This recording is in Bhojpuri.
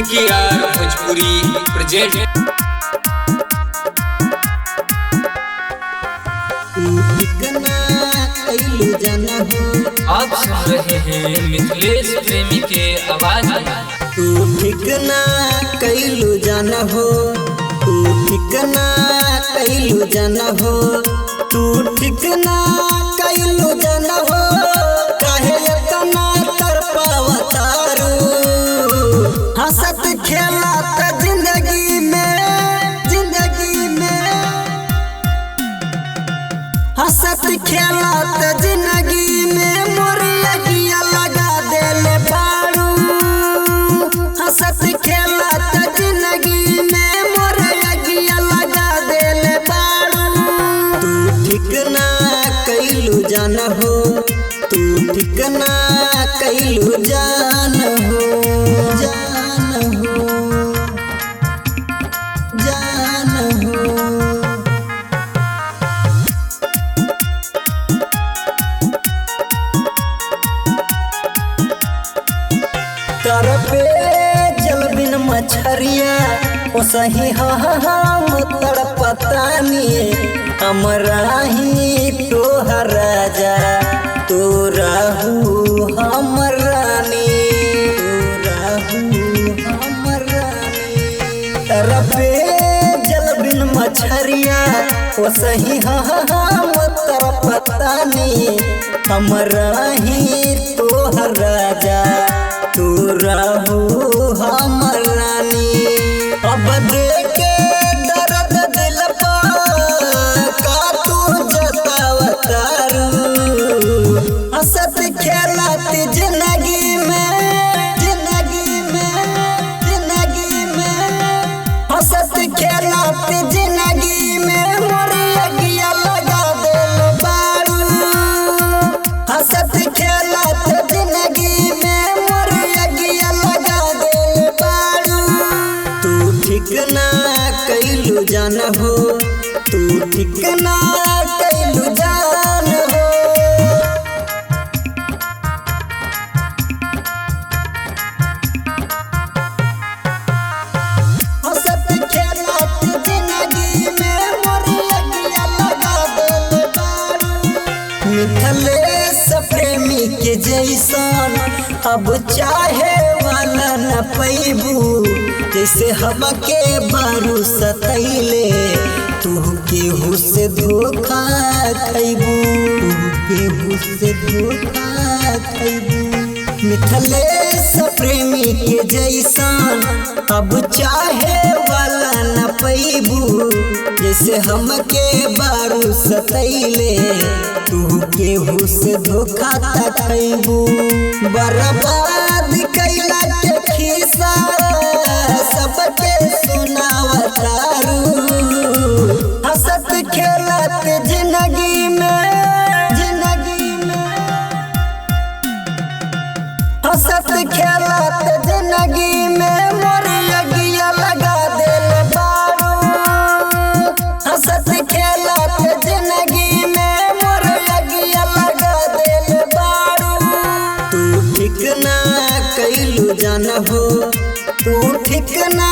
KKR Bhojpuri present. आप सुन रहे हैं मिथिलेश प्रेमी के आवाज में। तू ठिकना कैलू जाना हो, तू ठिकना कैलू जाना हो, तू ठिकना कैलू जाना हो, काहे इतना तरपावतारू। हंसत खेलत जिंदगी में, जिंदगी में हंसत खेलत जिंदगी में मोरिया किया लगा देले बारू। हंसत खेलत जिंदगी में मोरिया किया लगा देले बारू। तू ठिकना कैलू जाना हो, तू ठिकना कैलू जाना हो, जाना हो, जाना हो। तरपे जल बिन मछरिया ओ सही हम तड़पतानी। हमरा ही तोहर राजा तो रहू हमर रानी, तो रहू हमर रानी। तरपे जल बिन मछरिया ओ सही हम तड़पतानी। हमरा ही तोहर राजा तू रहू हमर रानी। अब देखे दर्द दिल पर का तू जतावतारू। हंसत खेलत जिंदगी में, जिंदगी में, जिंदगी में हंसत खेलत जिंदगी में मोरिया किया लगा देले बारू। हंसत खेलत जिंदगी में मोरिया किया लगा देले बारू। तू ठिकना कैलू जाना हो, तू ठिकना कैलू जाना हो। हंसत खेलत जिंदगी में मोरिया किया लगा देले बारू। मिथिलेश प्रेमी के जैसन अब चाहे वाला न पैबू। जैसे हमके बारू सतैले तू केहू से धोखा खैबू, तू केहू से धोखा खैबू। मिथिलेश प्रेमी के जैसन अब चाहे वाला न पैबू। जैसे हमके बारू सतैले तू केहू से धोखा खैबू। बर्बाद कैला के खिस्सा सबके सुनावतारू। हंसत खेलत जिंदगी में, जिंदगी में हंसत खेलत जिंदगी में मोरिया किया लगा देले बारू। हंसत खेलत जिंदगी में मोरिया किया लगा देले बारू। तू ठिकना कैलू जाना हो, तू ठिकना